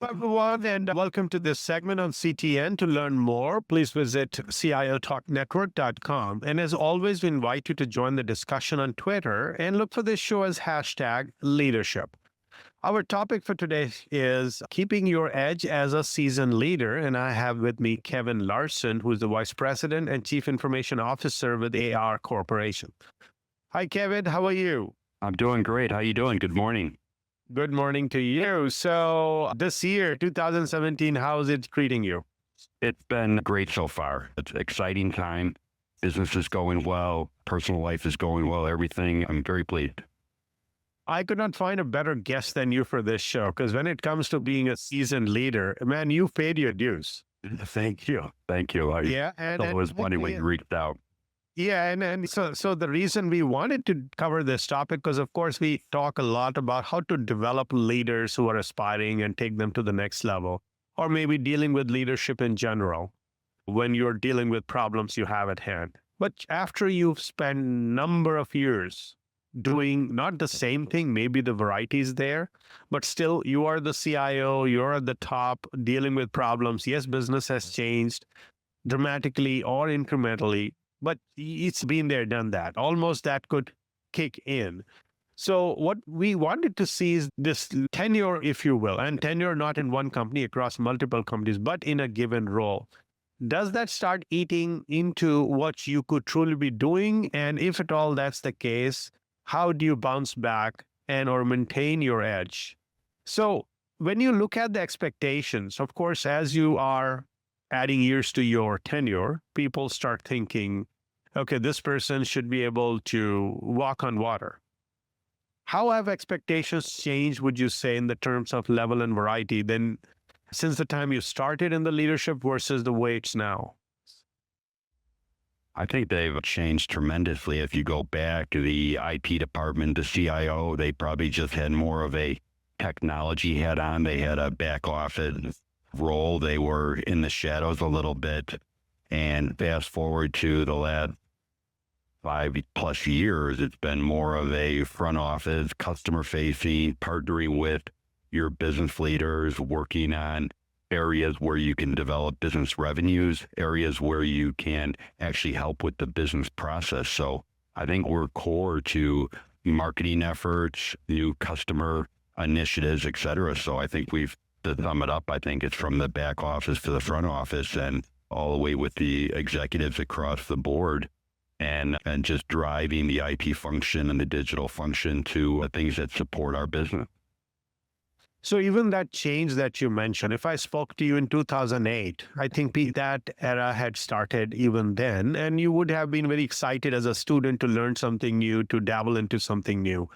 Everyone, and welcome to this segment on CTN. To learn more, please visit CIOTalkNetwork.com. And as always, we invite you to join the discussion on Twitter and look for this show as hashtag leadership. Our topic for today is keeping your edge as a seasoned leader. And I have with me Kevin Larson, who's the Vice President and Chief Information Officer with AAR Corporation. Hi, Kevin. How are you? I'm doing great. How you doing? Good morning. Good morning to you. So this year, 2017, how is it treating you? It's been great so far. It's an exciting time. Business is going well. Personal life is going well. Everything. I'm very pleased. I could not find a better guest than you for this show, because when it comes to being a seasoned leader, man, you paid your dues. Thank you. Thank you. And it was funny when you reached out. Yeah, and so the reason we wanted to cover this topic, because of course we talk a lot about how to develop leaders who are aspiring and take them to the next level, or maybe dealing with leadership in general when you're dealing with problems you have at hand. But after you've spent a number of years doing not the same thing, maybe the variety is there, but still you are the CIO, you're at the top dealing with problems. Yes, business has changed dramatically or incrementally, but it's been there, done that. Almost that could kick in. So what we wanted to see is this tenure, if you will, and tenure not in one company, across multiple companies, but in a given role. Does that start eating into what you could truly be doing? And if at all that's the case, how do you bounce back and or maintain your edge? So when you look at the expectations, of course, as you are adding years to your tenure, people start thinking, okay, this person should be able to walk on water. How have expectations changed, would you say, in the terms of level and variety then since the time you started in the leadership versus the way it's now? I think they've changed tremendously. If you go back to the IT department, the CIO, they probably just had more of a technology hat on. They had a back office role. They were in the shadows a little bit. And fast forward to the last 5+ years, it's been more of a front office, customer facing, partnering with your business leaders, working on areas where you can develop business revenues, areas where you can actually help with the business process. So I think we're core to marketing efforts, new customer initiatives, et cetera. So I think to sum it up, I think it's from the back office to the front office and all the way with the executives across the board and just driving the IT function and the digital function to things that support our business. So even that change that you mentioned, if I spoke to you in 2008, I think that era had started even then, and you would have been very excited as a student to learn something new, to dabble into something new.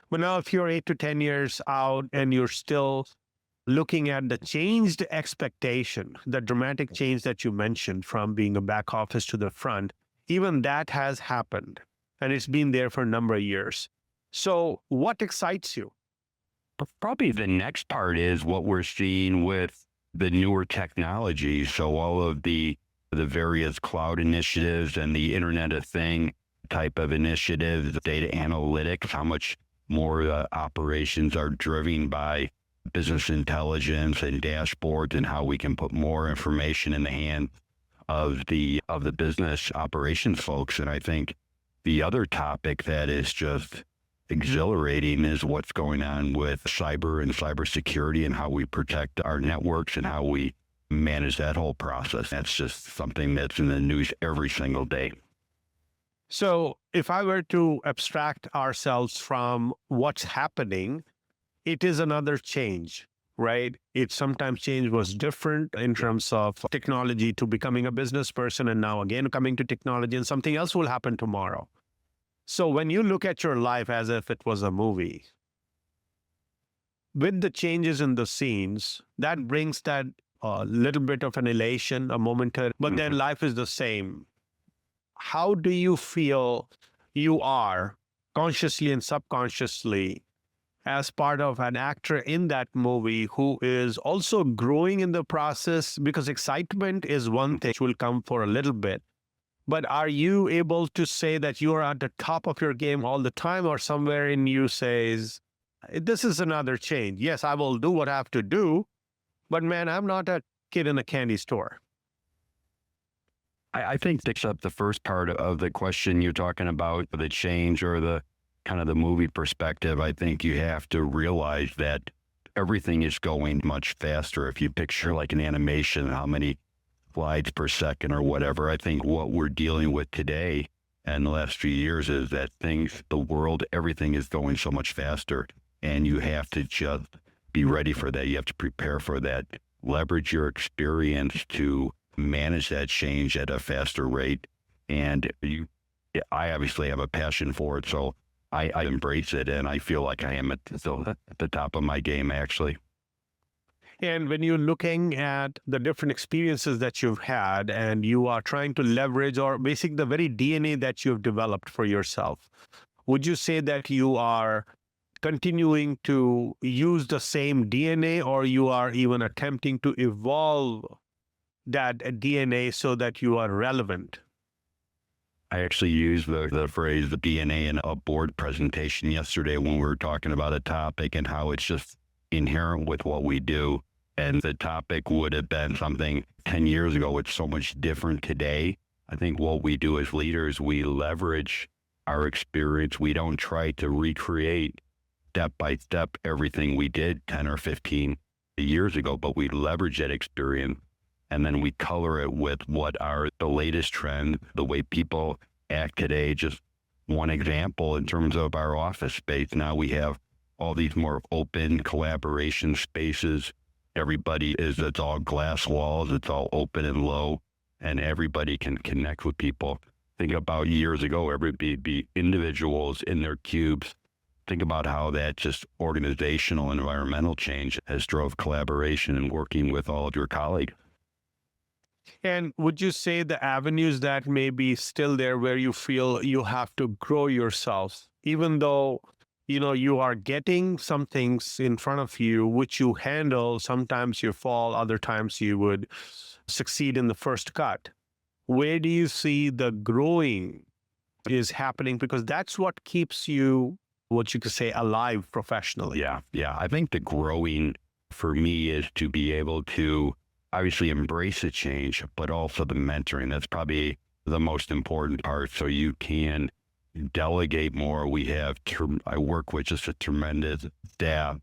But now if you're 8 to 10 years out and you're still looking at the changed expectation, the dramatic change that you mentioned from being a back office to the front, even that has happened, and it's been there for a number of years. So what excites you? Probably the next part is what we're seeing with the newer technology. So all of the various cloud initiatives and the Internet of Thing type of initiatives, data analytics, how much more operations are driven by business intelligence and dashboards, and how we can put more information in the hand of the business operations folks. And I think the other topic that is just exhilarating is what's going on with cyber and cybersecurity and how we protect our networks and how we manage that whole process. That's just something that's in the news every single day. So if I were to abstract ourselves from what's happening, it is another change, right? It sometimes change was different in terms of technology to becoming a business person, and now again coming to technology, and something else will happen tomorrow. So when you look at your life as if it was a movie, with the changes in the scenes, that brings that little bit of an elation, a momentary, but then life is the same. How do you feel you are consciously and subconsciously as part of an actor in that movie who is also growing in the process? Because excitement is one thing which will come for a little bit. But are you able to say that you are at the top of your game all the time, or somewhere in you says, this is another change? Yes, I will do what I have to do, but man, I'm not a kid in a candy store. I think picks up the first part of the question you're talking about, the change or the kind of the movie perspective. I think you have to realize that everything is going much faster. If you picture like an animation, how many slides per second or whatever, I think what we're dealing with today and the last few years is that the world, everything is going so much faster, and you have to just be ready for that. You have to prepare for that, leverage your experience to manage that change at a faster rate. And I obviously have a passion for it, so I embrace it, and I feel like I am at the top of my game, actually. And when you're looking at the different experiences that you've had and you are trying to leverage or basically the very DNA that you've developed for yourself, would you say that you are continuing to use the same DNA, or you are even attempting to evolve that DNA so that you are relevant? I actually used the phrase, the DNA, in a board presentation yesterday when we were talking about a topic and how it's just inherent with what we do. And the topic would have been something 10 years ago. It's so much different today. I think what we do as leaders, we leverage our experience. We don't try to recreate step by step everything we did 10 or 15 years ago, but we leverage that experience, and then we color it with what are the latest trend, the way people act today. Just one example in terms of our office space. Now we have all these more open collaboration spaces. It's all glass walls, it's all open and low, and everybody can connect with people. Think about years ago, everybody be individuals in their cubes. Think about how that just organizational, environmental change has drove collaboration and working with all of your colleagues. And would you say the avenues that may be still there where you feel you have to grow yourself, even though you are getting some things in front of you which you handle, sometimes you fall, other times you would succeed in the first cut. Where do you see the growing is happening? Because that's what keeps you, what you could say, alive professionally. Yeah. I think the growing for me is to be able to obviously embrace the change, but also the mentoring. That's probably the most important part. So you can delegate more. I work with just a tremendous staff,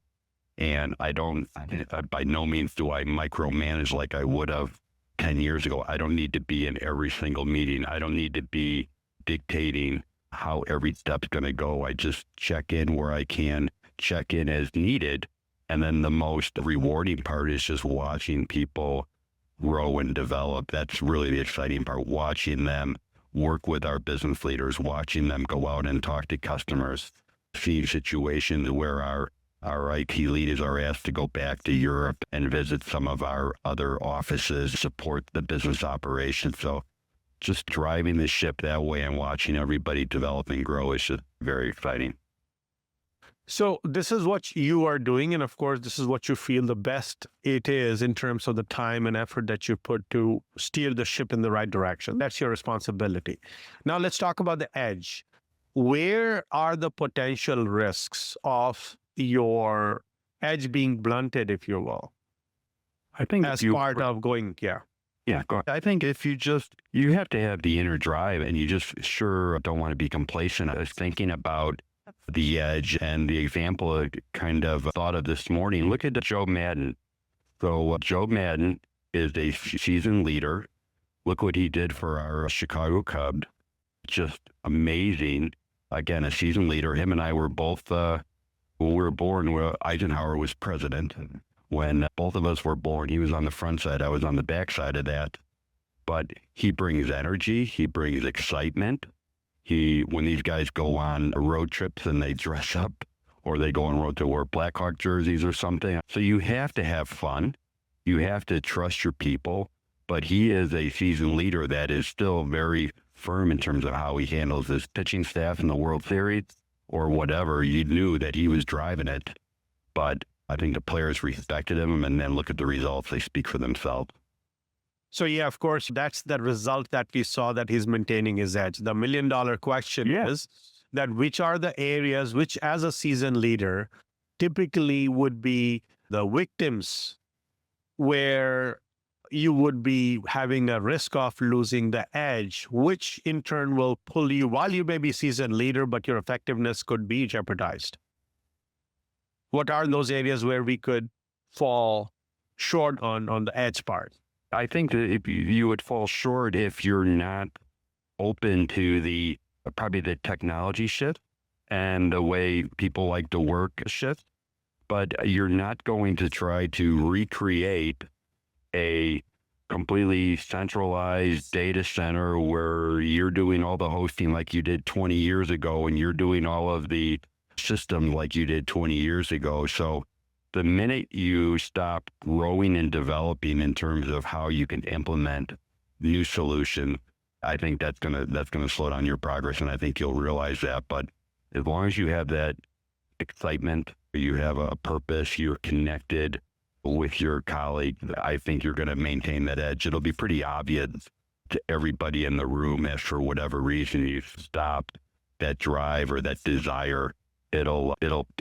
and by no means do I micromanage like I would have 10 years ago. I don't need to be in every single meeting. I don't need to be dictating how every step's going to go. I just check in where I can, check in as needed. And then the most rewarding part is just watching people grow and develop. That's really the exciting part, watching them work with our business leaders, watching them go out and talk to customers, seeing situations where our IT leaders are asked to go back to Europe and visit some of our other offices, support the business operations. So just driving the ship that way and watching everybody develop and grow is just very exciting. So this is what you are doing. And of course, this is what you feel the best it is in terms of the time and effort that you put to steer the ship in the right direction. That's your responsibility. Now let's talk about the edge. Where are the potential risks of your edge being blunted, if you will, I think as part of going, Yeah, go ahead. I think if you have to have the inner drive, and you just sure don't want to be complacent. I was thinking about the edge, and the example I kind of thought of this morning. Look at Joe Madden. So Joe Madden is a seasoned leader. Look what he did for our Chicago Cubs. Just amazing. Again, a seasoned leader. Him and I were both, when we were born, Eisenhower was president. When both of us were born, he was on the front side, I was on the back side of that. But he brings energy, he brings excitement. When these guys go on road trips and they dress up, or they go on road to wear Blackhawk jerseys or something. So you have to have fun. You have to trust your people. But he is a seasoned leader that is still very firm in terms of how he handles his pitching staff in the World Series or whatever. You knew that he was driving it. But I think the players respected him, and then look at the results. They speak for themselves. So yeah, of course, that's the result that we saw, that he's maintaining his edge. The $1 million question is that which are the areas which, as a seasoned leader, typically would be the victims where you would be having a risk of losing the edge, which in turn will pull you while you may be seasoned leader, but your effectiveness could be jeopardized? What are those areas where we could fall short on the edge part? I think that if you would fall short if you're not open to probably the technology shift and the way people like to work shift, but you're not going to try to recreate a completely centralized data center where you're doing all the hosting like you did 20 years ago and you're doing all of the system like you did 20 years ago. So the minute you stop growing and developing in terms of how you can implement new solution, I think that's gonna slow down your progress, and I think you'll realize that. But as long as you have that excitement, you have a purpose, you're connected with your colleague, I think you're going to maintain that edge. It'll be pretty obvious to everybody in the room if for whatever reason you stop that drive or that desire, it'll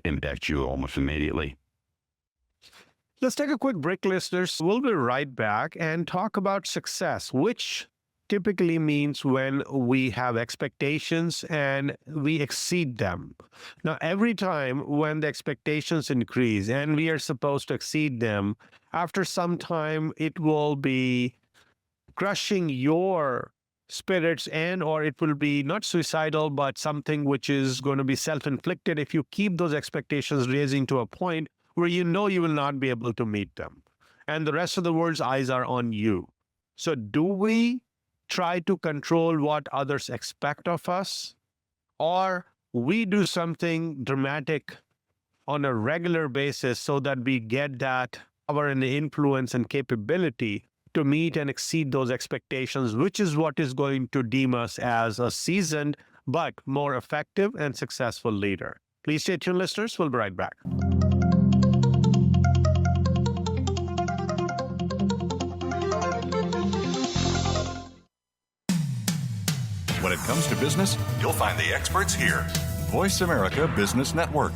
impact you almost immediately. Let's take a quick break, listeners. We'll be right back and talk about success, which typically means when we have expectations and we exceed them. Now, every time when the expectations increase and we are supposed to exceed them, after some time, it will be crushing your spirits, and or it will be not suicidal, but something which is going to be self-inflicted if you keep those expectations raising to a point where you know you will not be able to meet them. And the rest of the world's eyes are on you. So do we try to control what others expect of us, or we do something dramatic on a regular basis so that we get that power and influence and capability to meet and exceed those expectations, which is what is going to deem us as a seasoned but more effective and successful leader. Please stay tuned, listeners. We'll be right back. When it comes to business, you'll find the experts here. Voice America Business Network.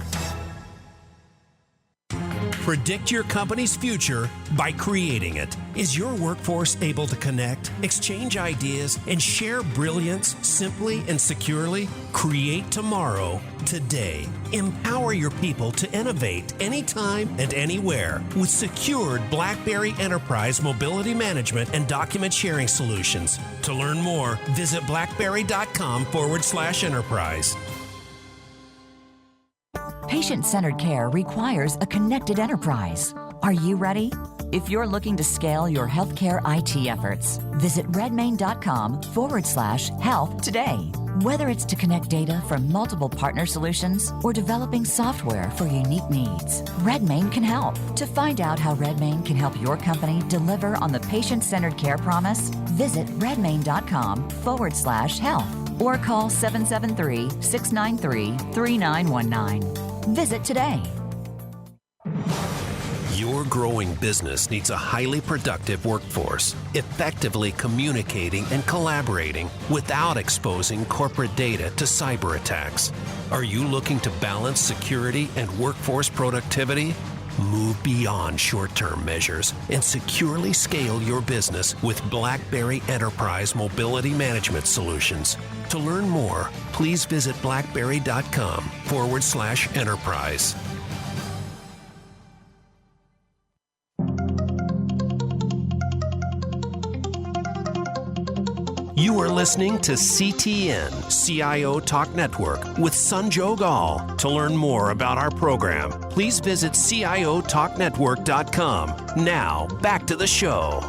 Predict your company's future by creating it. Is your workforce able to connect, exchange ideas, and share brilliance simply and securely? Create tomorrow, today. Empower your people to innovate anytime and anywhere with secured BlackBerry Enterprise mobility management and document sharing solutions. To learn more, visit blackberry.com/enterprise. Patient-centered care requires a connected enterprise. Are you ready? If you're looking to scale your healthcare IT efforts, visit redmain.com/health today. Whether it's to connect data from multiple partner solutions or developing software for unique needs, Redmain can help. To find out how Redmain can help your company deliver on the patient-centered care promise, visit redmain.com/health or call 773-693-3919. Visit today. Your growing business needs a highly productive workforce, effectively communicating and collaborating without exposing corporate data to cyber attacks. Are you looking to balance security and workforce productivity? Move beyond short-term measures and securely scale your business with BlackBerry Enterprise Mobility Management Solutions. To learn more, please visit blackberry.com/enterprise. You are listening to CTN, CIO Talk Network, with Sanjog Aul. To learn more about our program, please visit CIOTalkNetwork.com. Now, back to the show.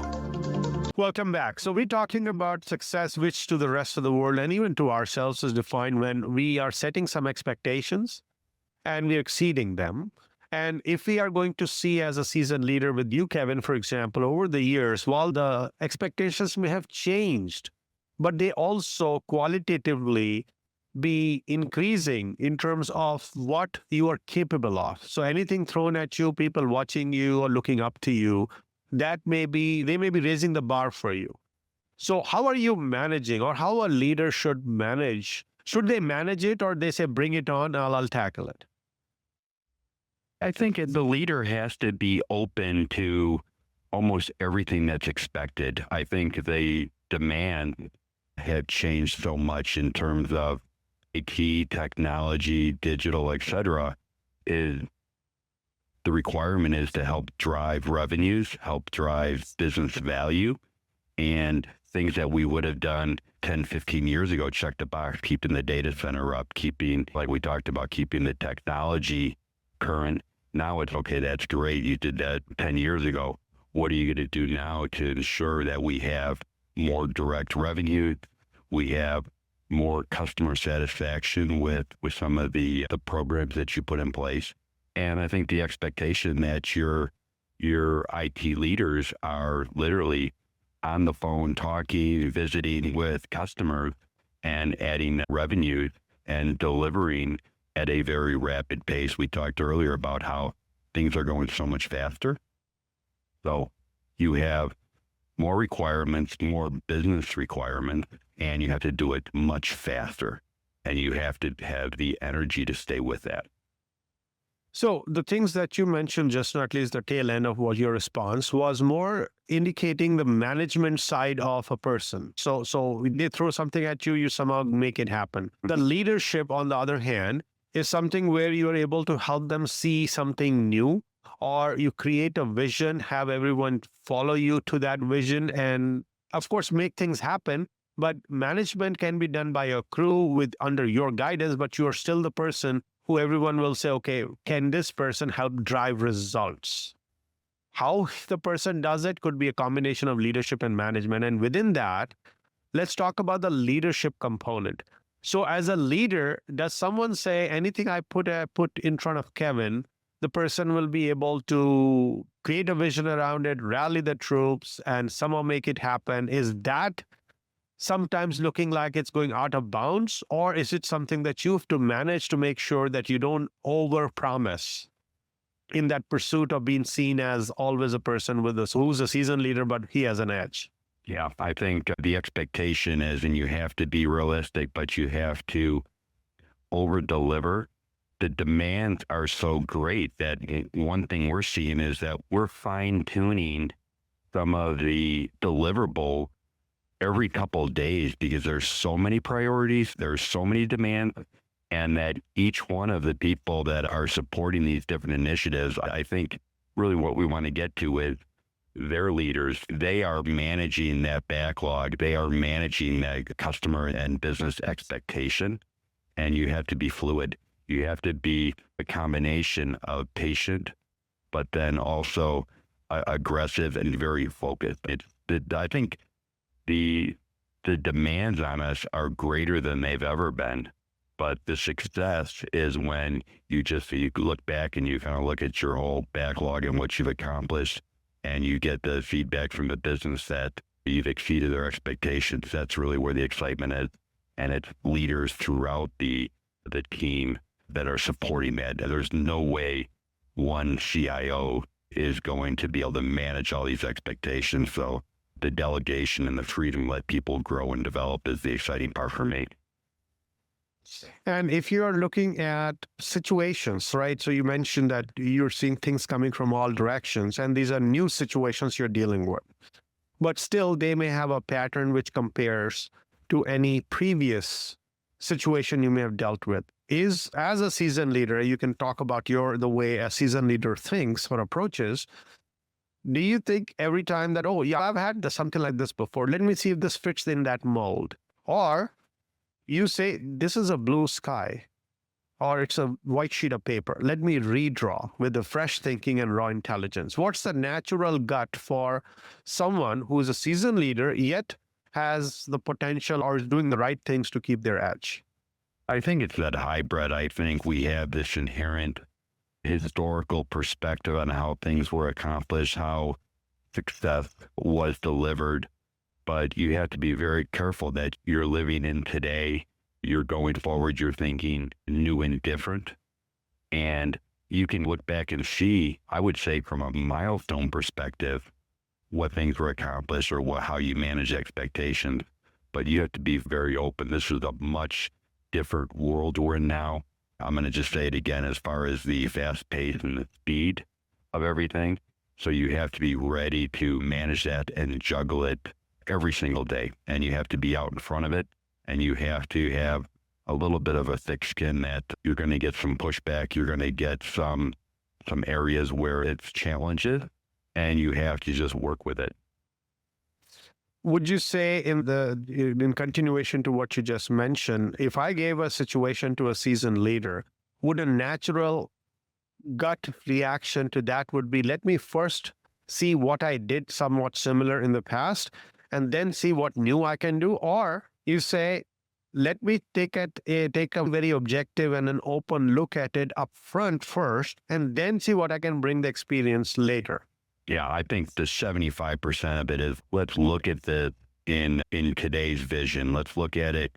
Welcome back. So we're talking about success, which to the rest of the world and even to ourselves is defined when we are setting some expectations and we're exceeding them. And if we are going to see as a seasoned leader with you, Kevin, for example, over the years, while the expectations may have changed, but they also qualitatively be increasing in terms of what you are capable of. So anything thrown at you, people watching you or looking up to you, they may be raising the bar for you. So how are you managing, or how a leader should manage? Should they manage it, or they say, bring it on, I'll tackle it? I think the leader has to be open to almost everything that's expected. I think the demand had changed so much in terms of IT, technology, digital, et cetera, is the requirement is to help drive revenues, help drive business value, and things that we would have done 10, 15 years ago, check the box, keeping the data center up, keeping, like we talked about, keeping the technology current. Now it's, okay, that's great. You did that 10 years ago. What are you going to do now to ensure that we have more direct revenue? We have more customer satisfaction with some of the programs that you put in place. And I think the expectation that your IT leaders are literally on the phone, talking, visiting with customers, and adding revenue and delivering at a very rapid pace. We talked earlier about how things are going so much faster. So you have more requirements, more business requirements, and you have to do it much faster. And you have to have the energy to stay with that. So the things that you mentioned just now, at least the tail end of what your response was, more indicating the management side of a person. So they throw something at you, you somehow make it happen. The leadership, on the other hand, is something where you are able to help them see something new, or you create a vision, have everyone follow you to that vision, and of course make things happen. But management can be done by a crew with under your guidance, but you are still the person who everyone will say, okay, can this person help drive results? How the person does it could be a combination of leadership and management. And within that, let's talk about the leadership component. So as a leader, does someone say anything I put in front of Kevin, the person will be able to create a vision around it, rally the troops, and somehow make it happen? Is that sometimes looking like it's going out of bounds, or is it something that you have to manage to make sure that you don't overpromise in that pursuit of being seen as always a person who's a seasoned leader, but he has an edge? Yeah, I think the expectation is, and you have to be realistic, but you have to over-deliver. The demands are so great that one thing we're seeing is that we're fine-tuning some of the deliverable every couple of days, because there's so many priorities, there's so many demands, and that each one of the people that are supporting these different initiatives, I think really what we want to get to is their leaders, they are managing that backlog, they are managing that customer and business expectation, and you have to be fluid. You have to be a combination of patient, but then also aggressive and very focused. I think the demands on us are greater than they've ever been, but the success is when you look back and you kind of look at your whole backlog and what you've accomplished, and you get the feedback from the business that you've exceeded their expectations. That's really where the excitement is, and it's leaders throughout the team that are supporting that. There's no way one CIO is going to be able to manage all these expectations. So the delegation and the freedom to let people grow and develop is the exciting part for me. And if you're looking at situations, right? So you mentioned that you're seeing things coming from all directions, and these are new situations you're dealing with. But still, they may have a pattern which compares to any previous situation you may have dealt with. As a seasoned leader, you can talk about the way a seasoned leader thinks or approaches. Do you think every time that, oh, yeah, I've had something like this before, let me see if this fits in that mold? Or you say, this is a blue sky, or it's a white sheet of paper. Let me redraw with the fresh thinking and raw intelligence. What's the natural gut for someone who is a seasoned leader, yet has the potential or is doing the right things to keep their edge? I think it's that hybrid. I think we have this inherent historical perspective on how things were accomplished, how success was delivered. But you have to be very careful that you're living in today, you're going forward, you're thinking new and different. And you can look back and see, I would say from a milestone perspective, what things were accomplished or how you manage expectations. But you have to be very open. This is a much different world we're in now. I'm going to just say it again, as far as the fast pace and the speed of everything. So you have to be ready to manage that and juggle it every single day. And you have to be out in front of it. And you have to have a little bit of a thick skin that you're going to get some pushback. You're going to get some areas where it's challenges, and you have to just work with it. Would you say in continuation to what you just mentioned, if I gave a situation to a seasoned leader, would a natural gut reaction to that would be, let me first see what I did somewhat similar in the past and then see what new I can do? Or you say, let me take a very objective and an open look at it up front first, and then see what I can bring the experience later. Yeah, I think the 75% of it is, let's look at in today's vision. Let's look at it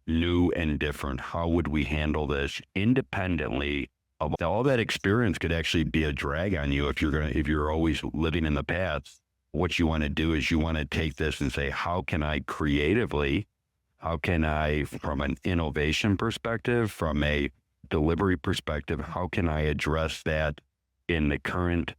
new and different. How would we handle this independently? All that experience could actually be a drag on you if you're always living in the past. What you want to do is you want to take this and say, how can I creatively, from an innovation perspective, from a delivery perspective, how can I address that in the current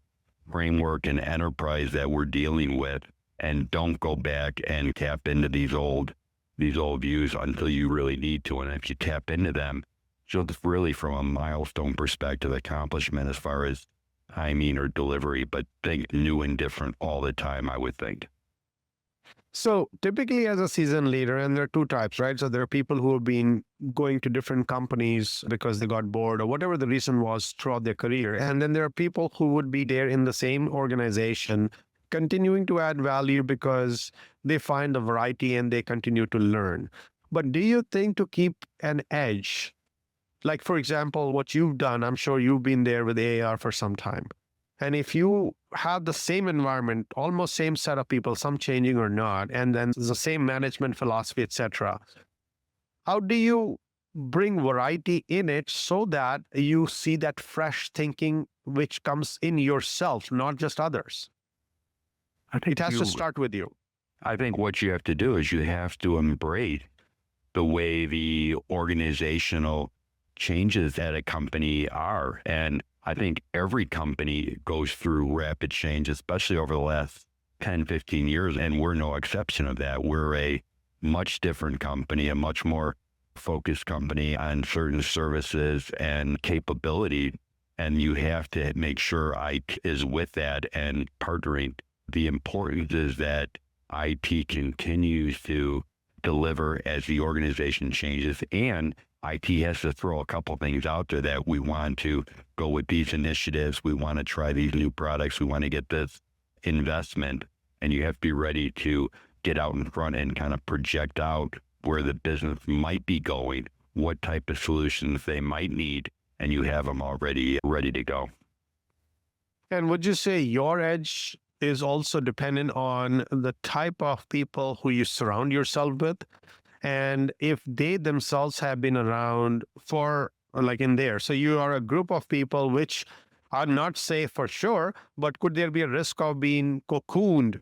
framework and enterprise that we're dealing with, and don't go back and tap into these old views until you really need to. And if you tap into them, just really from a milestone perspective, accomplishment as far as timing or delivery, but think new and different all the time, I would think. So typically as a seasoned leader, and there are two types, right? So there are people who have been going to different companies because they got bored or whatever the reason was throughout their career. And then there are people who would be there in the same organization, continuing to add value because they find the variety and they continue to learn. But do you think to keep an edge, like for example, what you've done, I'm sure you've been there with AAR for some time. And if you have the same environment, almost same set of people, some changing or not, and then the same management philosophy, etc., how do you bring variety in it so that you see that fresh thinking which comes in yourself, not just others? It has to start with you. I think what you have to do is you have to embrace the way the organizational changes at a company are. And I think every company goes through rapid change, especially over the last 10, 15 years, and we're no exception of that. We're a much different company, a much more focused company on certain services and capability, and you have to make sure IT is with that and partnering. The importance is that IT continues to deliver as the organization changes, and IT has to throw a couple things out there that we want to go with these initiatives. We want to try these new products. We want to get this investment, and you have to be ready to get out in front and kind of project out where the business might be going, what type of solutions they might need, and you have them already ready to go. And would you say your edge is also dependent on the type of people who you surround yourself with? And if they themselves have been around for, like in there, so you are a group of people which are not safe for sure, but could there be a risk of being cocooned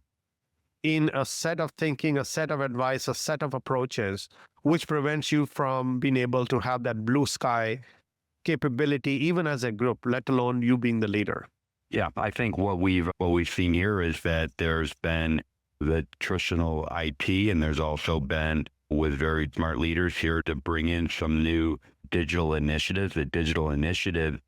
in a set of thinking, a set of advice, a set of approaches, which prevents you from being able to have that blue sky capability, even as a group, let alone you being the leader? Yeah, I think what we've seen here is that there's been the traditional IT, and there's also been, with very smart leaders here, to bring in some new digital initiatives. The digital initiatives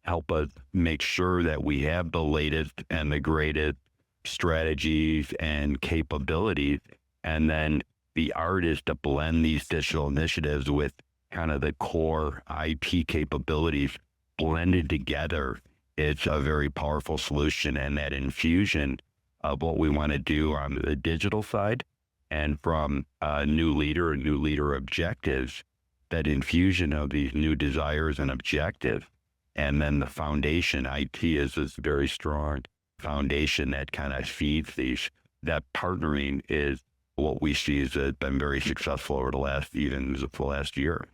help us make sure that we have the latest and the greatest strategies and capabilities. And then the art is to blend these digital initiatives with kind of the core IT capabilities blended together. It's a very powerful solution, and that infusion of what we want to do on the digital side and from a new leader objectives, that infusion of these new desires and objectives. And then the foundation, IT is this very strong foundation that kind of feeds these. That partnering is what we see has been very successful over the last year.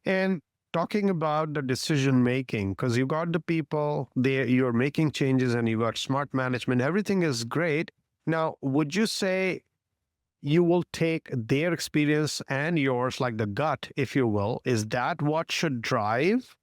And talking about the decision making, because you got the people there, you're making changes and you got smart management, everything is great. Now, would you say you will take their experience and yours, like the gut, if you will? Is that what should drive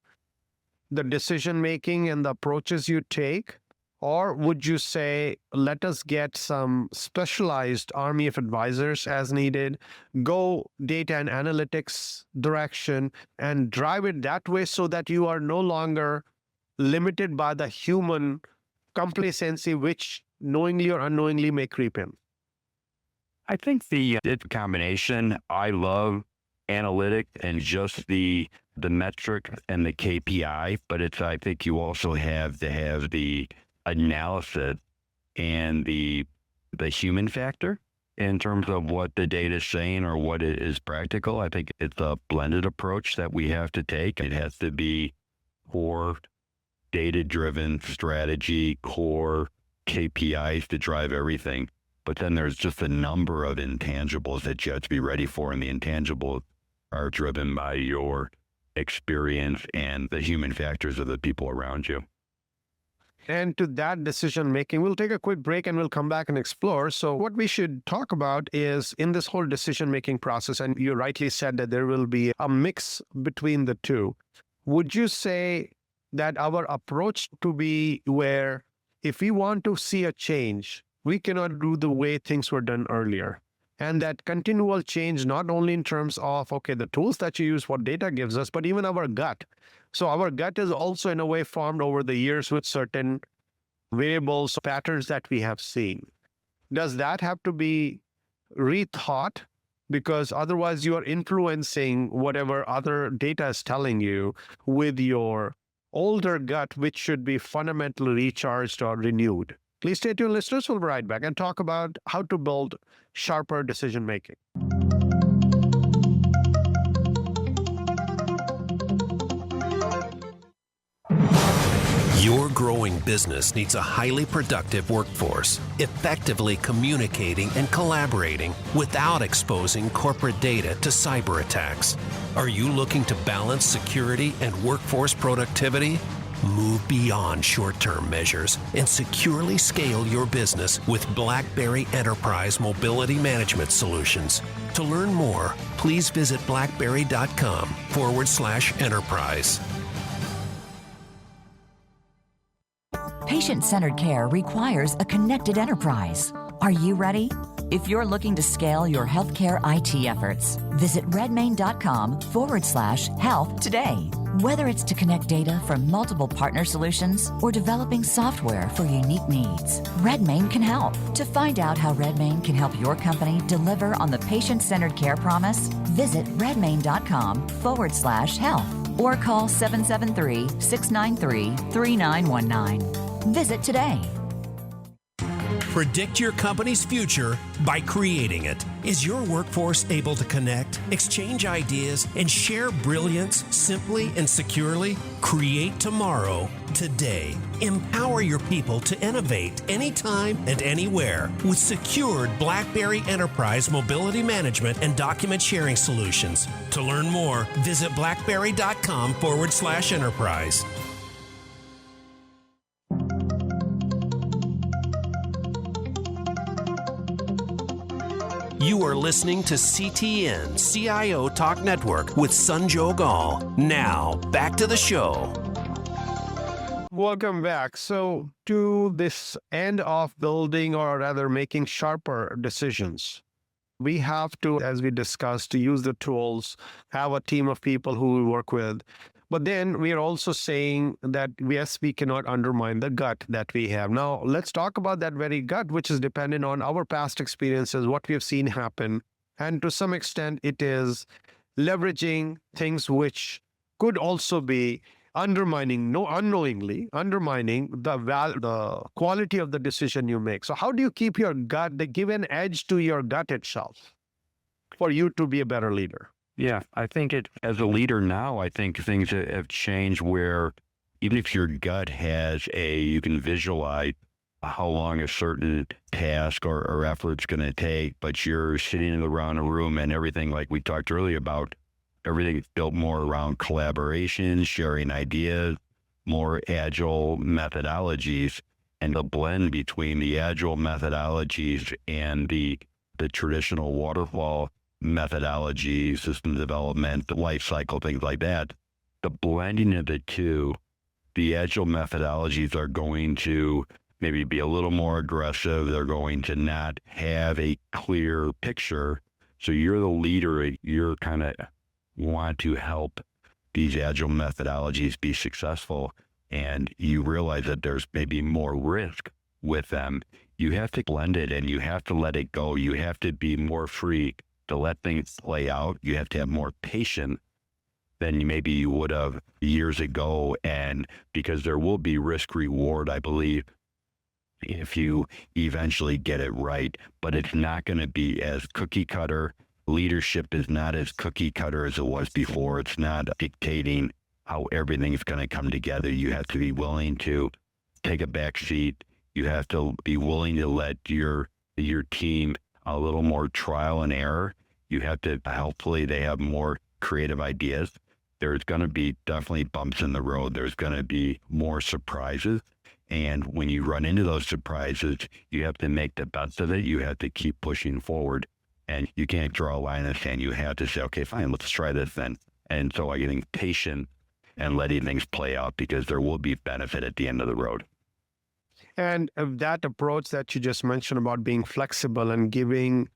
the decision making and the approaches you take? Or would you say, let us get some specialized army of advisors as needed, go data and analytics direction, and drive it that way so that you are no longer limited by the human complacency, which knowingly or unknowingly may creep in? I think it's a combination. I love analytics and just the metric and the KPI, but I think you also have to have the analysis and the human factor in terms of what the data is saying or what it is practical. I think it's a blended approach that we have to take. It has to be core data-driven strategy, core KPIs to drive everything. But then there's just a number of intangibles that you have to be ready for, and the intangibles are driven by your experience and the human factors of the people around you. And to that decision making, we'll take a quick break and we'll come back and explore. So what we should talk about is in this whole decision making process, and you rightly said that there will be a mix between the two. Would you say that our approach to be where if we want to see a change, we cannot do the way things were done earlier? And that continual change, not only in terms of, okay, the tools that you use, what data gives us, but even our gut. So our gut is also in a way formed over the years with certain variables, patterns that we have seen. Does that have to be rethought? Because otherwise you are influencing whatever other data is telling you with your older gut, which should be fundamentally recharged or renewed. Please stay tuned, listeners. We'll be right back and talk about how to build sharper decision making. Your growing business needs a highly productive workforce, effectively communicating and collaborating without exposing corporate data to cyber attacks. Are you looking to balance security and workforce productivity? Move beyond short-term measures and securely scale your business with BlackBerry Enterprise Mobility Management Solutions. To learn more, please visit blackberry.com/enterprise. Patient-centered care requires a connected enterprise. Are you ready? If you're looking to scale your healthcare IT efforts, visit redmain.com/health today. Whether it's to connect data from multiple partner solutions or developing software for unique needs, Redmain can help. To find out how Redmain can help your company deliver on the patient-centered care promise, visit redmain.com/health or call 773-693-3919. Visit today. Predict your company's future by creating it. Is your workforce able to connect, exchange ideas, and share brilliance simply and securely? Create tomorrow, today. Empower your people to innovate anytime and anywhere with secured BlackBerry Enterprise Mobility Management and Document Sharing Solutions. To learn more, visit blackberry.com/enterprise. You are listening to CTN CIO Talk Network with Sanjog Aul. Now, back to the show. Welcome back. So to this end of building, or rather making sharper decisions, we have to, as we discussed, to use the tools, have a team of people who we work with. But then we are also saying that, yes, we cannot undermine the gut that we have. Now, let's talk about that very gut, which is dependent on our past experiences, what we have seen happen. And to some extent, it is leveraging things which could also be unknowingly undermining the quality of the decision you make. So how do you keep your gut, give an edge to your gut itself for you to be a better leader? Yeah, I think as a leader now, I think things have changed where even if your gut you can visualize how long a certain task or effort's going to take, but you're sitting around a room and everything, like we talked earlier about, everything's built more around collaboration, sharing ideas, more agile methodologies, and the blend between the agile methodologies and the traditional waterfall methodology, system development, life cycle, things like that. The blending of the two, the agile methodologies are going to maybe be a little more aggressive. They're going to not have a clear picture. So you're the leader. You're kind of want to help these agile methodologies be successful. And you realize that there's maybe more risk with them. You have to blend it and you have to let it go. You have to be more free to let things play out. You have to have more patience than maybe you would have years ago. And because there will be risk reward, I believe, if you eventually get it right, but it's not going to be as cookie cutter. Leadership is not as cookie cutter as it was before. It's not dictating how everything's going to come together. You have to be willing to take a back seat. You have to be willing to let your team a little more trial and error. You have to, hopefully they have more creative ideas. There's going to be definitely bumps in the road. There's going to be more surprises. And when you run into those surprises, you have to make the best of it. You have to keep pushing forward. And you can't draw a line in the sand. You have to say, okay, fine, let's try this then. And so I'm getting patient and letting things play out because there will be benefit at the end of the road. And that approach that you just mentioned about being flexible and giving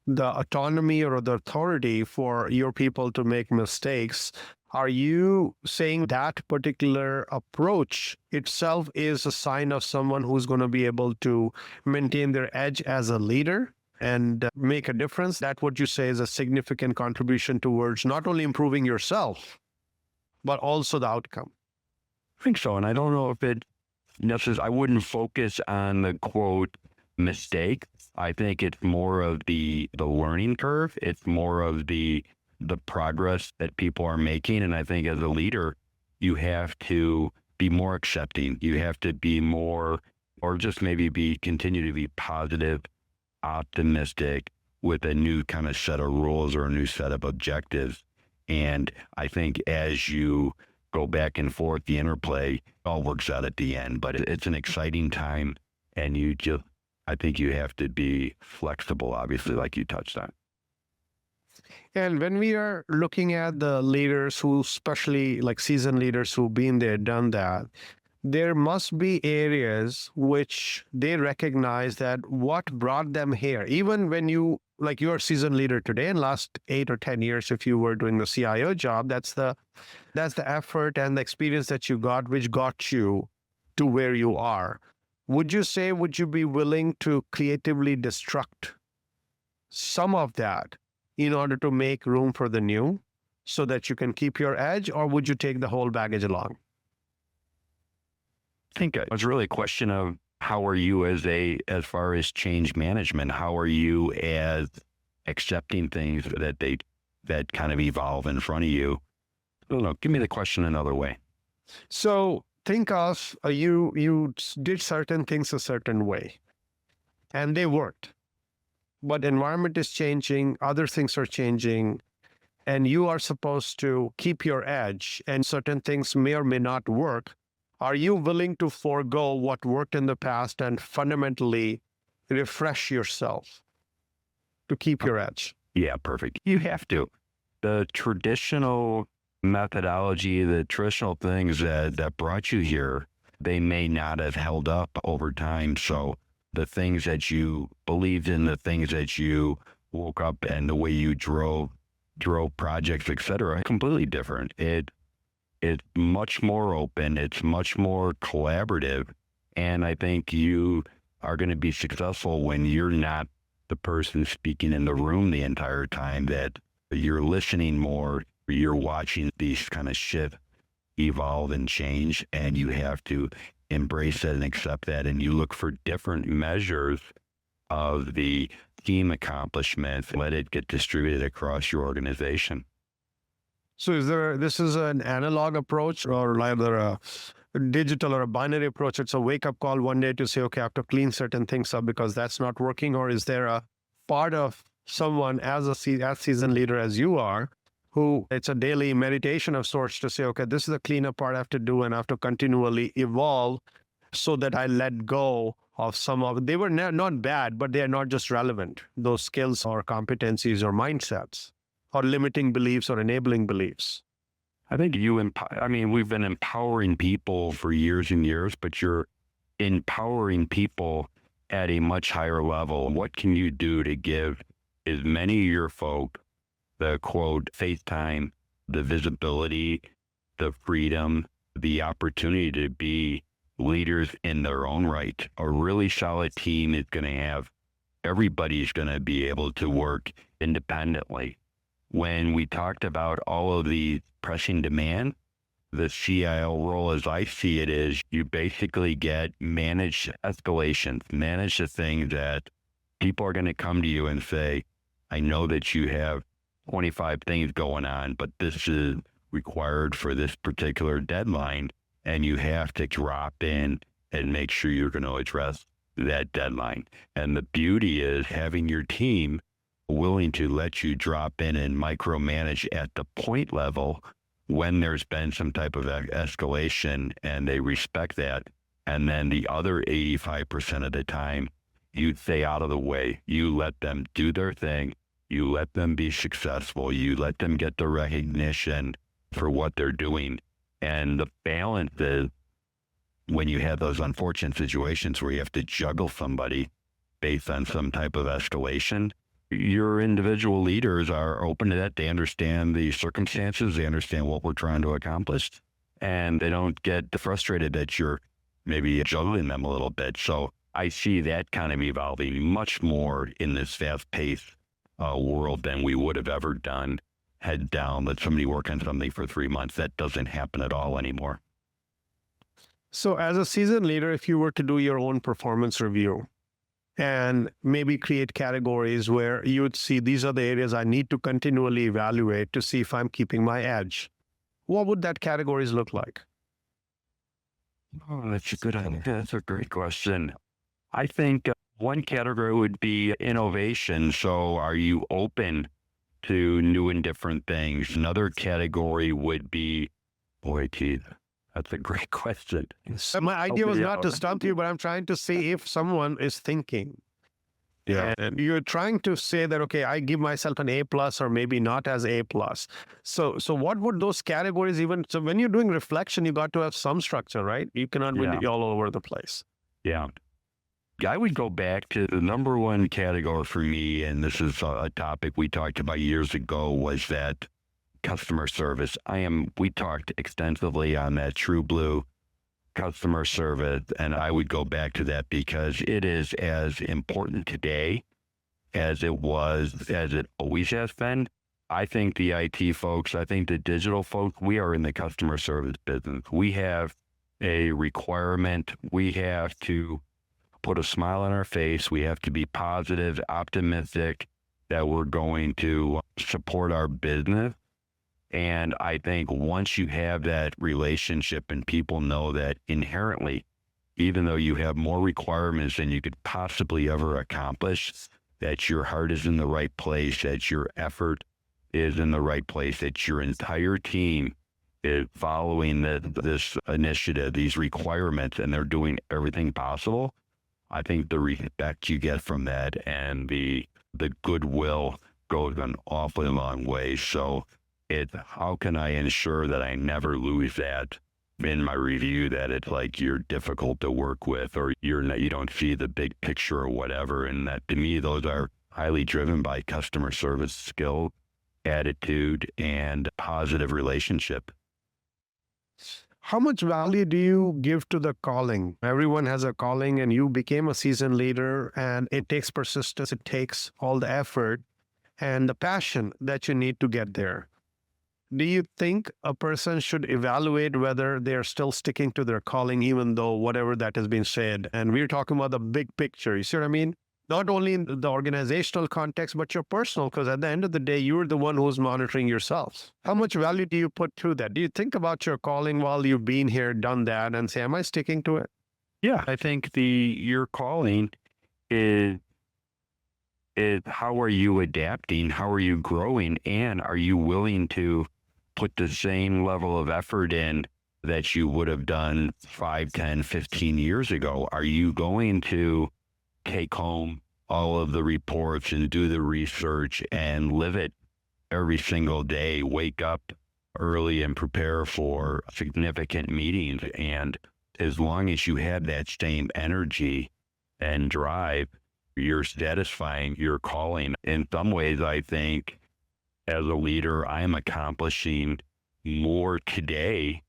the autonomy or the authority for your people to make mistakes, are you saying that particular approach itself is a sign of someone who's going to be able to maintain their edge as a leader and make a difference? That what you say is a significant contribution towards not only improving yourself, but also the outcome. I think so. And I don't know if it necessarily, I wouldn't focus on the quote mistake. I think it's more of the learning curve. It's more of the progress that people are making. And I think as a leader, you have to be more accepting. You have to be more, or just maybe continue to be positive, optimistic with a new kind of set of rules or a new set of objectives. And I think as you go back and forth, the interplay all works out at the end, but it's an exciting time. And I think you have to be flexible, obviously, like you touched on. And when we are looking at the leaders who, especially like seasoned leaders who've been there, done that, there must be areas which they recognize that what brought them here, even when you're a seasoned leader today, in last 8 or 10 years, if you were doing the CIO job, that's the effort and the experience that you got, which got you to where you are. Would you be willing to creatively destruct some of that in order to make room for the new so that you can keep your edge, or would you take the whole baggage along? I think it was really a question of how are you as far as change management? How are you as accepting things that kind of evolve in front of you? I don't know. Give me the question another way. So think of you did certain things a certain way and they worked, but environment is changing, other things are changing, and you are supposed to keep your edge and certain things may or may not work. Are you willing to forego what worked in the past and fundamentally refresh yourself to keep your edge? Yeah, perfect. You have to. The traditional methodology, the traditional things that brought you here, they may not have held up over time. So the things that you believed in, the things that you woke up and the way you drove projects, et cetera, completely different. It's much more open. It's much more collaborative. And I think you are going to be successful when you're not the person speaking in the room the entire time, that you're listening more, you're watching these kind of shift, evolve and change, and you have to embrace that and accept that. And you look for different measures of the team accomplishments, let it get distributed across your organization. So this is an analog approach or either a digital or a binary approach? It's a wake-up call one day to say, okay, I have to clean certain things up because that's not working? Or is there a part of someone as seasoned leader as you are, who it's a daily meditation of sorts to say, okay, this is the cleanup part I have to do and I have to continually evolve so that I let go of some of, they were not bad, but they are not just relevant, those skills or competencies or mindsets, or limiting beliefs or enabling beliefs. I think we've been empowering people for years and years, but you're empowering people at a much higher level. What can you do to give as many of your folk the quote face time, the visibility, the freedom, the opportunity to be leaders in their own right? A really solid team is going to have, everybody's going to be able to work independently. When we talked about all of the pressing demand, the CIO role, as I see it, is you basically get managed escalations, manage the things that people are going to come to you and say, I know that you have 25 things going on, but this is required for this particular deadline, and you have to drop in and make sure you're going to address that deadline. And the beauty is having your team willing to let you drop in and micromanage at the point level when there's been some type of escalation, and they respect that. And then the other 85% of the time, you stay out of the way. You let them do their thing. You let them be successful. You let them get the recognition for what they're doing. And the balance is when you have those unfortunate situations where you have to juggle somebody based on some type of escalation, your individual leaders are open to that. They understand the circumstances. They understand what we're trying to accomplish, and they don't get frustrated that you're maybe juggling them a little bit. So I see that kind of evolving much more in this fast-paced world than we would have ever done. Head down, let somebody work on something for 3 months. That doesn't happen at all anymore. So as a seasoned leader, if you were to do your own performance review and maybe create categories where you would see these are the areas I need to continually evaluate to see if I'm keeping my edge, what would that categories look like? Oh, that's a good idea. That's a great question. I think one category would be innovation. So are you open to new and different things? Another category would be, boy, Keith, that's a great question. So my idea was not to stump you, but I'm trying to see if someone is thinking. Yeah. And you're trying to say that, okay, I give myself an A+ or maybe not as A+. So what would those categories even, so when you're doing reflection, you got to have some structure, right? You cannot be all over the place. Yeah. I would go back to the number one category for me, and this is a topic we talked about years ago, was that customer service. We talked extensively on that true blue customer service, and I would go back to that because it is as important today as it always has been. I think the IT folks, I think the digital folks, we are in the customer service business. We have a requirement. We have to put a smile on our face. We have to be positive, optimistic that we're going to support our business. And I think once you have that relationship and people know that inherently, even though you have more requirements than you could possibly ever accomplish, that your heart is in the right place, that your effort is in the right place, that your entire team is following this initiative, these requirements, and they're doing everything possible, I think the respect you get from that and the goodwill goes an awfully long way. So it's how can I ensure that I never lose that in my review, that it's like you're difficult to work with or you don't see the big picture or whatever. And that to me, those are highly driven by customer service skill, attitude, and positive relationship. How much value do you give to the calling? Everyone has a calling, and you became a seasoned leader, and it takes persistence. It takes all the effort and the passion that you need to get there. Do you think a person should evaluate whether they're still sticking to their calling, even though whatever that has been said? And we're talking about the big picture. You see what I mean? Not only in the organizational context, but your personal, because at the end of the day, you're the one who's monitoring yourself. How much value do you put to that? Do you think about your calling while you've been here, done that, and say, am I sticking to it? Yeah, I think your calling is how are you adapting? How are you growing? And are you willing to put the same level of effort in that you would have done 5, 10, 15 years ago? Are you going to take home all of the reports and do the research and live it every single day, wake up early and prepare for significant meetings and as long as you have that same energy and drive, you're satisfying your calling. In some ways, I think as a leader, I am accomplishing more today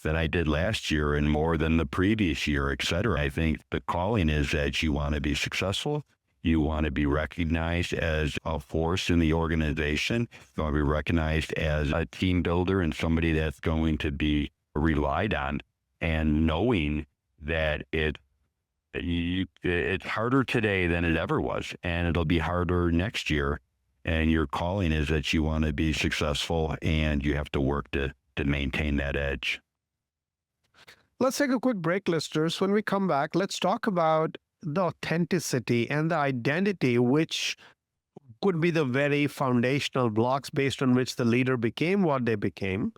than I did last year and more than the previous year, et cetera. I think the calling is that you want to be successful. You want to be recognized as a force in the organization. You want to be recognized as a team builder and somebody that's going to be relied on, and knowing that it's harder today than it ever was, and it'll be harder next year. And your calling is that you want to be successful, and you have to work to maintain that edge. Let's take a quick break, listeners. When we come back, let's talk about the authenticity and the identity, which could be the very foundational blocks based on which the leader became what they became.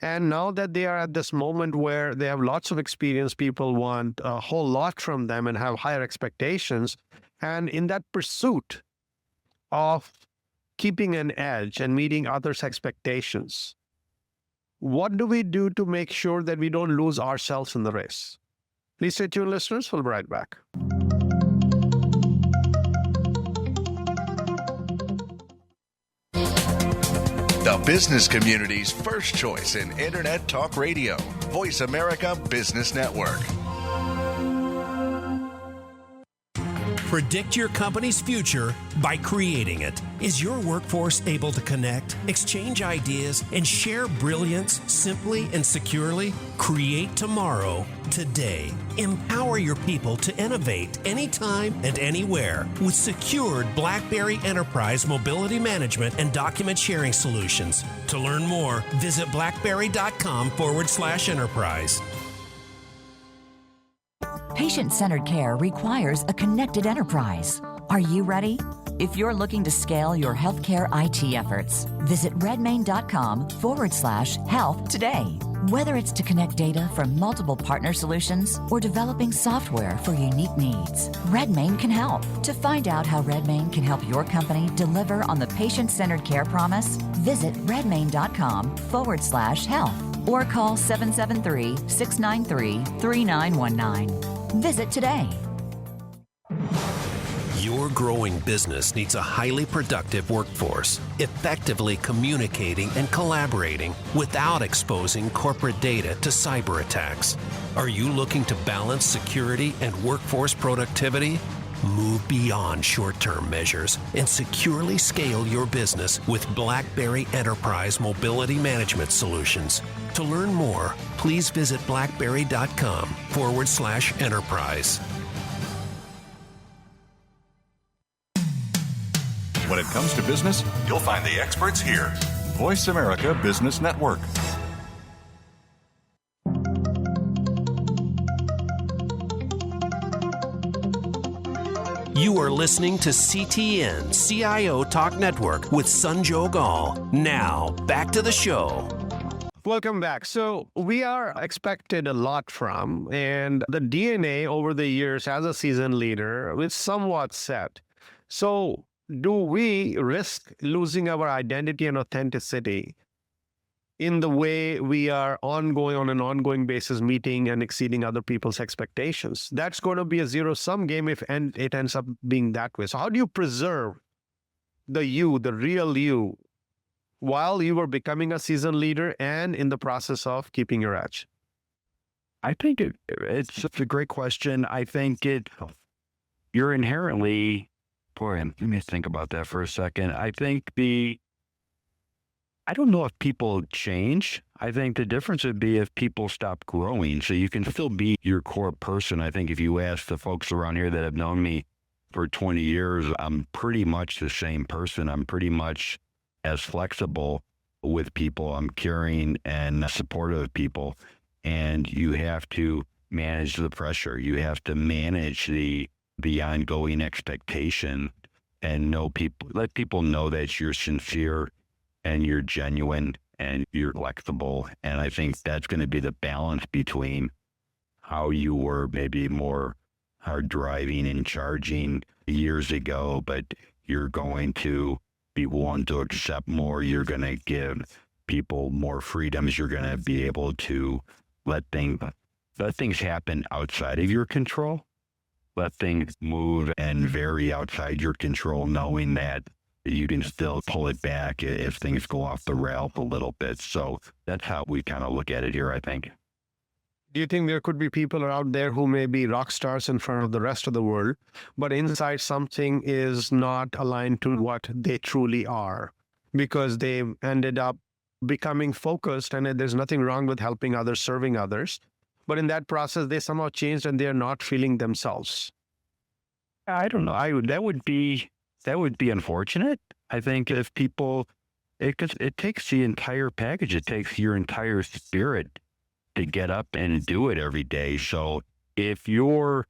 And now that they are at this moment where they have lots of experience, people want a whole lot from them and have higher expectations. And in that pursuit of keeping an edge and meeting others' expectations, what do we do to make sure that we don't lose ourselves in the race? Please stay tuned, listeners. We'll be right back. The business community's first choice in Internet Talk Radio. Voice America Business Network. Predict your company's future by creating it. Is your workforce able to connect, exchange ideas, and share brilliance simply and securely? Create tomorrow, today. Empower your people to innovate anytime and anywhere with secured BlackBerry Enterprise mobility management and document sharing solutions. To learn more, visit blackberry.com/enterprise. Patient-centered care requires a connected enterprise. Are you ready? If you're looking to scale your healthcare IT efforts, visit redmain.com/health today. Whether it's to connect data from multiple partner solutions or developing software for unique needs, Redmain can help. To find out how Redmain can help your company deliver on the patient-centered care promise, visit redmain.com/health or call 773-693-3919. Visit today. Your growing business needs a highly productive workforce, effectively communicating and collaborating without exposing corporate data to cyber attacks. Are you looking to balance security and workforce productivity? Move beyond short-term measures and securely scale your business with BlackBerry Enterprise Mobility Management Solutions. To learn more, please visit blackberry.com/enterprise. When it comes to business, you'll find the experts here. Voice America Business Network. You are listening to CTN CIO Talk Network with Sanjog Aul. Now, back to the show. Welcome back. So we are expected a lot from, and the DNA over the years as a seasoned leader is somewhat set. So do we risk losing our identity and authenticity in the way we are on an ongoing basis, meeting and exceeding other people's expectations? That's going to be a zero-sum game if it ends up being that way. So how do you preserve the real you, while you were becoming a seasoned leader and in the process of keeping your edge? I think it's such a great question. I think you're inherently, let me think about that for a second. I don't know if people change. I think the difference would be if people stop growing. So you can still be your core person. I think if you ask the folks around here that have known me for 20 years, I'm pretty much the same person. I'm pretty much as flexible with people. I'm caring and supportive of people. And you have to manage the pressure. You have to manage the ongoing expectation and let people know that you're sincere and you're genuine and you're flexible. And I think that's going to be the balance between how you were maybe more hard driving and charging years ago, but you're going to be willing to accept more. You're going to give people more freedoms. You're going to be able to let things let things happen outside of your control. Let things move and vary outside your control, knowing that you can still pull it back if things go off the rail a little bit. So that's how we kind of look at it here, I think. Do you think there could be people out there who may be rock stars in front of the rest of the world, but inside something is not aligned to what they truly are because they ended up becoming focused, and there's nothing wrong with helping others, serving others. But in that process, they somehow changed and they're not feeling themselves. I don't know. That would be unfortunate. I think if people, it takes the entire package. It takes your entire spirit to get up and do it every day. So if you're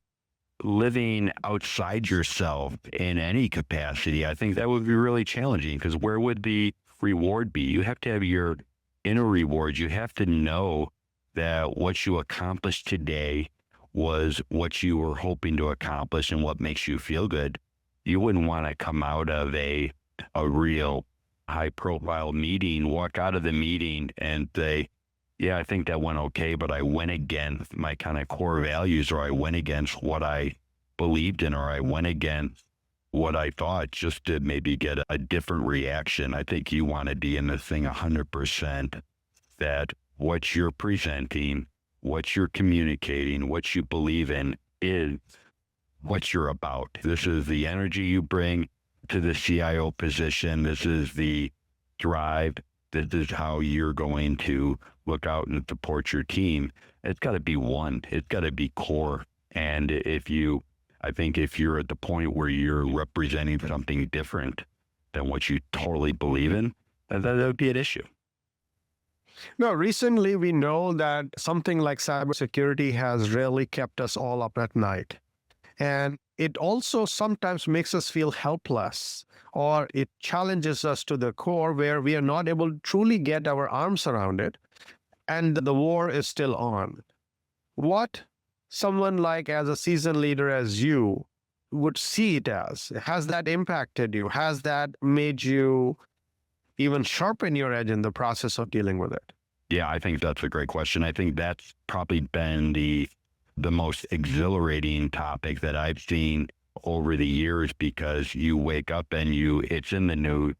living outside yourself in any capacity, I think that would be really challenging, because where would the reward be? You have to have your inner reward. You have to know that what you accomplished today was what you were hoping to accomplish and what makes you feel good. You wouldn't want to come out of a real high profile meeting, walk out of the meeting and say, yeah, I think that went okay, but I went against my kind of core values, or I went against what I believed in, or I went against what I thought, just to maybe get a different reaction. I think you want to be in the thing 100%, that what you're presenting, what you're communicating, what you believe in is what you're about. This is the energy you bring to the CIO position. This is the drive. This is how you're going to look out and support your team. It's got to be one. It's got to be core. And I think if you're at the point where you're representing something different than what you totally believe in, that would be an issue. Now, recently we know that something like cybersecurity has really kept us all up at night. And it also sometimes makes us feel helpless, or it challenges us to the core where we are not able to truly get our arms around it, and the war is still on. What someone like as a seasoned leader as you would see it as? Has that impacted you? Has that made you even sharpen your edge in the process of dealing with it? Yeah, I think that's a great question. I think that's probably been the most exhilarating topic that I've seen over the years, because you wake up and it's in the news.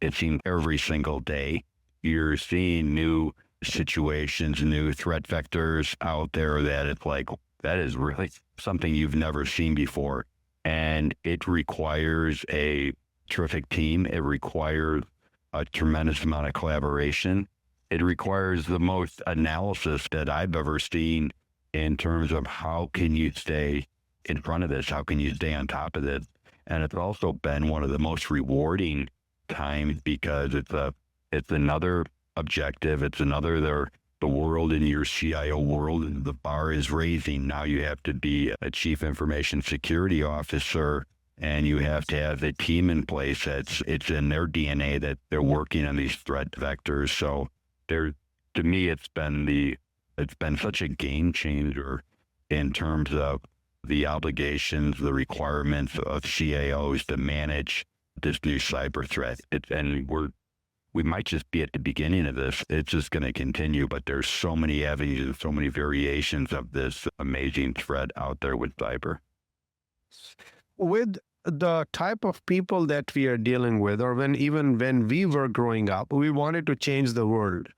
It seems every single day. You're seeing new situations, new threat vectors out there that it's like, that is really something you've never seen before. And it requires a terrific team. It requires a tremendous amount of collaboration. It requires the most analysis that I've ever seen in terms of how can you stay in front of this? How can you stay on top of this? And it's also been one of the most rewarding times, because it's another objective. It's another, the world in your CIO world, the bar is raising. Now you have to be a chief information security officer, and you have to have a team in place it's in their DNA that they're working on these threat vectors. So to me, it's been such a game changer in terms of the obligations, the requirements of CIOs to manage this new cyber threat. And we might just be at the beginning of this. It's just going to continue, but there's so many avenues, so many variations of this amazing threat out there with cyber. With the type of people that we are dealing with, or even when we were growing up, we wanted to change the world.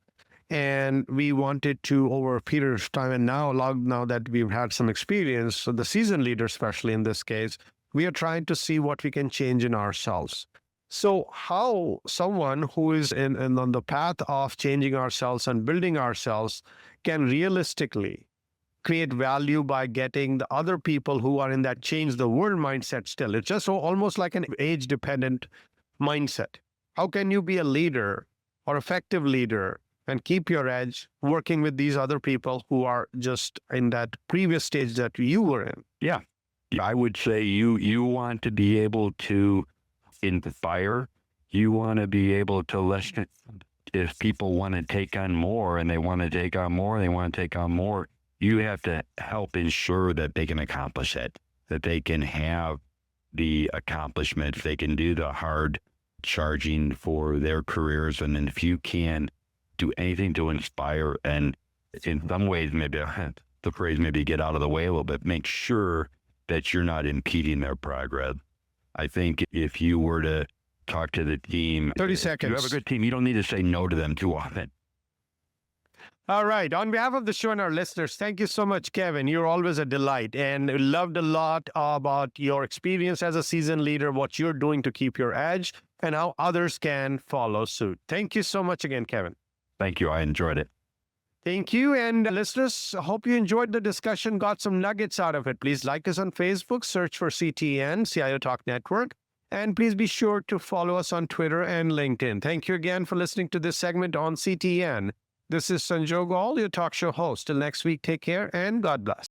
And we wanted to, over a period of time, and now that we've had some experience, so the seasoned leader, especially in this case, we are trying to see what we can change in ourselves. So how someone who is on the path of changing ourselves and building ourselves can realistically create value by getting the other people who are in that change the world mindset still. It's just almost like an age-dependent mindset. How can you be a leader or effective leader and keep your edge working with these other people who are just in that previous stage that you were in? Yeah. I would say you want to be able to inspire. You want to be able to listen. If people want to take on more and they want to take on more, you have to help ensure that they can accomplish it, that they can have the accomplishments, they can do the hard charging for their careers. And then if you can do anything to inspire, and in some ways, maybe the phrase, maybe get out of the way a little bit. Make sure that you're not impeding their progress. I think if you were to talk to the team, 30 if seconds. you have a good team, you don't need to say no to them too often. All right. On behalf of the show and our listeners, thank you so much, Kevin. You're always a delight, and loved a lot about your experience as a seasoned leader, what you're doing to keep your edge, and how others can follow suit. Thank you so much again, Kevin. Thank you. I enjoyed it. Thank you. And listeners, hope you enjoyed the discussion, got some nuggets out of it. Please like us on Facebook, search for CTN, CIO Talk Network, and please be sure to follow us on Twitter and LinkedIn. Thank you again for listening to this segment on CTN. This is Sanjog Aul, your talk show host. Till next week, take care and God bless.